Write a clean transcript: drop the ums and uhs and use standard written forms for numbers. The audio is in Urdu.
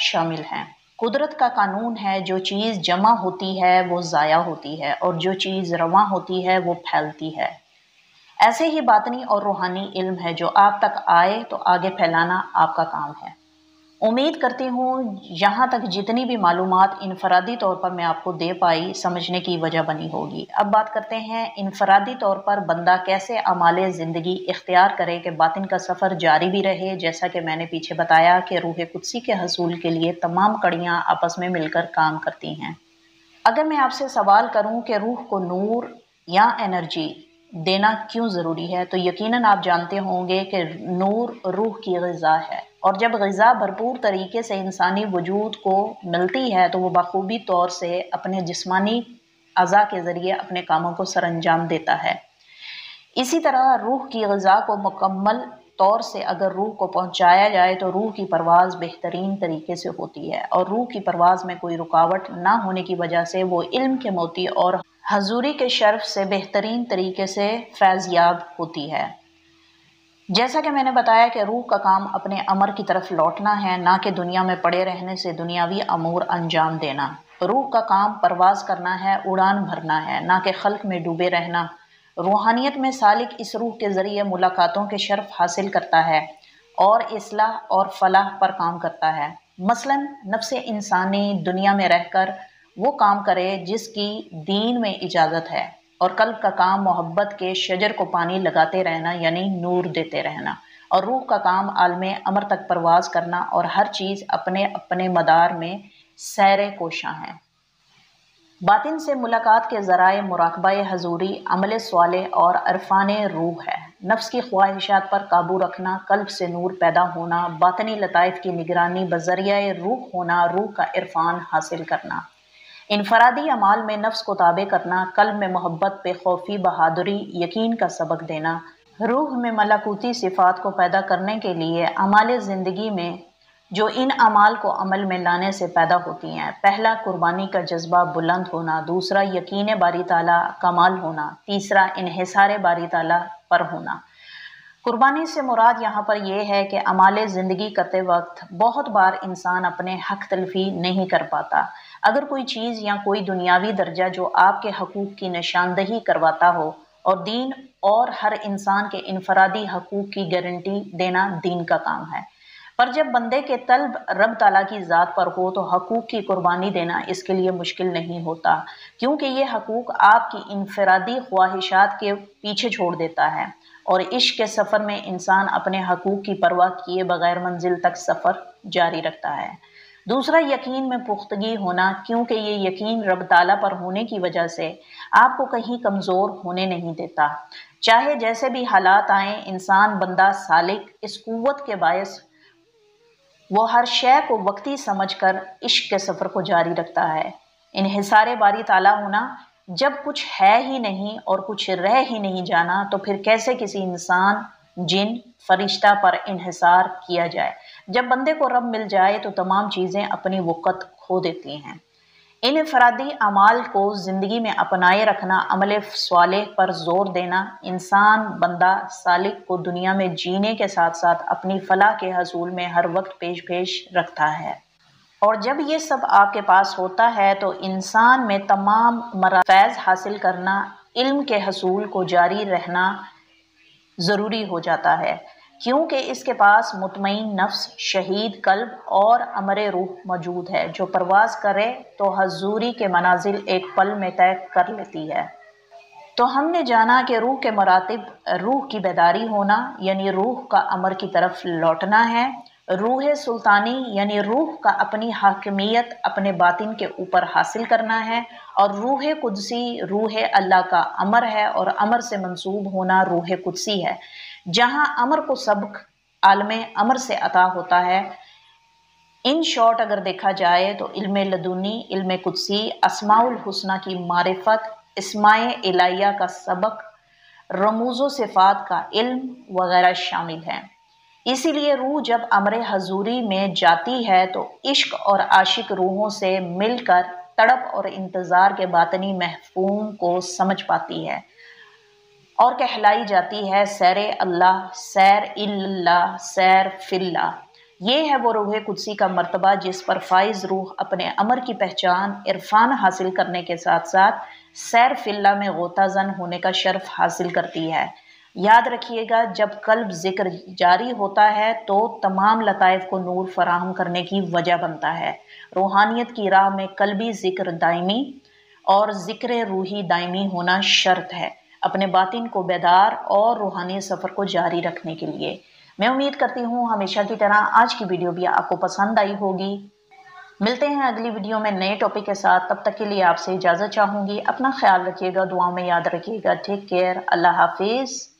شامل ہیں۔ قدرت کا قانون ہے، جو چیز جمع ہوتی ہے وہ ضائع ہوتی ہے، اور جو چیز رواں ہوتی ہے وہ پھیلتی ہے۔ ایسے ہی باطنی اور روحانی علم ہے، جو آپ تک آئے تو آگے پھیلانا آپ کا کام ہے۔ امید کرتی ہوں یہاں تک جتنی بھی معلومات انفرادی طور پر میں آپ کو دے پائی، سمجھنے کی وجہ بنی ہوگی۔ اب بات کرتے ہیں انفرادی طور پر بندہ کیسے اعمال زندگی اختیار کرے کہ باطن کا سفر جاری بھی رہے، جیسا کہ میں نے پیچھے بتایا کہ روح قدسی کے حصول کے لیے تمام کڑیاں آپس میں مل کر کام کرتی ہیں۔ اگر میں آپ سے سوال کروں کہ روح کو نور یا انرجی دینا کیوں ضروری ہے، تو یقیناً آپ جانتے ہوں گے کہ نور روح کی غذا ہے، اور جب غذا بھرپور طریقے سے انسانی وجود کو ملتی ہے تو وہ بخوبی طور سے اپنے جسمانی اعضاء کے ذریعے اپنے کاموں کو سر انجام دیتا ہے۔ اسی طرح روح کی غذا کو مکمل طور سے اگر روح کو پہنچایا جائے تو روح کی پرواز بہترین طریقے سے ہوتی ہے، اور روح کی پرواز میں کوئی رکاوٹ نہ ہونے کی وجہ سے وہ علم کے موتی اور حضوری کے شرف سے بہترین طریقے سے فیض یاب ہوتی ہے۔ جیسا کہ میں نے بتایا کہ روح کا کام اپنے امر کی طرف لوٹنا ہے، نہ کہ دنیا میں پڑے رہنے سے دنیاوی امور انجام دینا۔ روح کا کام پرواز کرنا ہے، اڑان بھرنا ہے، نہ کہ خلق میں ڈوبے رہنا۔ روحانیت میں سالک اس روح کے ذریعے ملاقاتوں کے شرف حاصل کرتا ہے اور اصلاح اور فلاح پر کام کرتا ہے۔ مثلاً نفس انسانی دنیا میں رہ کر وہ کام کرے جس کی دین میں اجازت ہے، اور قلب کا کام محبت کے شجر کو پانی لگاتے رہنا یعنی نور دیتے رہنا، اور روح کا کام عالم امر تک پرواز کرنا، اور ہر چیز اپنے اپنے مدار میں سیر کوشاں ہے۔ باطن سے ملاقات کے ذرائع مراقبہ حضوری، عمل صالح اور عرفان روح ہے۔ نفس کی خواہشات پر قابو رکھنا، قلب سے نور پیدا ہونا، باطنی لطائف کی نگرانی بذریعہ روح ہونا، روح کا عرفان حاصل کرنا۔ انفرادی اعمال میں نفس کو تابع کرنا، قلب میں محبت، بے خوفی، بہادری، یقین کا سبق دینا۔ روح میں ملکوتی صفات کو پیدا کرنے کے لیے اعمال زندگی میں جو ان اعمال کو عمل میں لانے سے پیدا ہوتی ہیں: پہلا، قربانی کا جذبہ بلند ہونا، دوسرا، یقین باری تعالیٰ کمال ہونا، تیسرا، انحصار باری تعالیٰ پر ہونا۔ قربانی سے مراد یہاں پر یہ ہے کہ اعمال زندگی کرتے وقت بہت بار انسان اپنے حق تلفی نہیں کر پاتا۔ اگر کوئی چیز یا کوئی دنیاوی درجہ جو آپ کے حقوق کی نشاندہی کرواتا ہو، اور دین اور ہر انسان کے انفرادی حقوق کی گارنٹی دینا دین کا کام ہے، پر جب بندے کے طلب رب تعالیٰ کی ذات پر ہو تو حقوق کی قربانی دینا اس کے لیے مشکل نہیں ہوتا، کیونکہ یہ حقوق آپ کی انفرادی خواہشات کے پیچھے چھوڑ دیتا ہے، اور عشق کے سفر میں انسان اپنے حقوق کی پرواہ کیے بغیر منزل تک سفر جاری رکھتا ہے۔ دوسرا، یقین میں پختگی ہونا، کیونکہ یہ یقین رب تعالیٰ پر ہونے کی وجہ سے آپ کو کہیں کمزور ہونے نہیں دیتا۔ چاہے جیسے بھی حالات آئیں، انسان بندہ سالک اس قوت کے باعث وہ ہر شے کو وقتی سمجھ کر عشق کے سفر کو جاری رکھتا ہے۔ انحصار باری تعالیٰ ہونا، جب کچھ ہے ہی نہیں اور کچھ رہ ہی نہیں جانا تو پھر کیسے کسی انسان، جن، فرشتہ پر انحصار کیا جائے؟ جب بندے کو رب مل جائے تو تمام چیزیں اپنی وقت کھو دیتی ہیں۔ ان انفرادی اعمال کو زندگی میں اپنائے رکھنا، عمل صالح پر زور دینا، انسان بندہ سالک کو دنیا میں جینے کے ساتھ ساتھ اپنی فلاح کے حصول میں ہر وقت پیش رکھتا ہے۔ اور جب یہ سب آپ کے پاس ہوتا ہے تو انسان میں تمام فیض حاصل کرنا، علم کے حصول کو جاری رہنا ضروری ہو جاتا ہے، کیونکہ اس کے پاس مطمئن نفس، شہید قلب اور امر روح موجود ہے، جو پرواز کرے تو حضوری کے منازل ایک پل میں طے کر لیتی ہے۔ تو ہم نے جانا کہ روح کے مراتب: روح کی بیداری ہونا یعنی روح کا امر کی طرف لوٹنا ہے، روح سلطانی یعنی روح کا اپنی حاکمیت اپنے باطن کے اوپر حاصل کرنا ہے، اور روح قدسی روح اللہ کا امر ہے، اور امر سے منسوب ہونا روح قدسی ہے، جہاں امر کو سبق عالم امر سے عطا ہوتا ہے۔ ان شارٹ اگر دیکھا جائے تو علم لدنی، علم قدسی، اسماء الحسنی کی معرفت، اسماء الہیہ کا سبق، رموز و صفات کا علم وغیرہ شامل ہیں۔ اسی لیے روح جب امر حضوری میں جاتی ہے تو عشق اور عاشق روحوں سے مل کر تڑپ اور انتظار کے باطنی مفہوم کو سمجھ پاتی ہے، اور کہلائی جاتی ہے سیر اللہ، سیر اللہ، سیر فی اللہ۔ یہ ہے وہ روح قدسی کا مرتبہ جس پر فائز روح اپنے امر کی پہچان، عرفان حاصل کرنے کے ساتھ ساتھ سیر فی اللہ میں غوطہ زن ہونے کا شرف حاصل کرتی ہے۔ یاد رکھیے گا، جب قلب ذکر جاری ہوتا ہے تو تمام لطائف کو نور فراہم کرنے کی وجہ بنتا ہے۔ روحانیت کی راہ میں قلبی ذکر دائمی اور ذکر روحی دائمی ہونا شرط ہے، اپنے باطن کو بیدار اور روحانی سفر کو جاری رکھنے کے لیے۔ میں امید کرتی ہوں ہمیشہ کی طرح آج کی ویڈیو بھی آپ کو پسند آئی ہوگی۔ ملتے ہیں اگلی ویڈیو میں نئے ٹاپک کے ساتھ، تب تک کے لیے آپ سے اجازت چاہوں گی۔ اپنا خیال رکھیے گا، دعاؤں میں یاد رکھیے گا۔ ٹیک کیئر، اللہ حافظ۔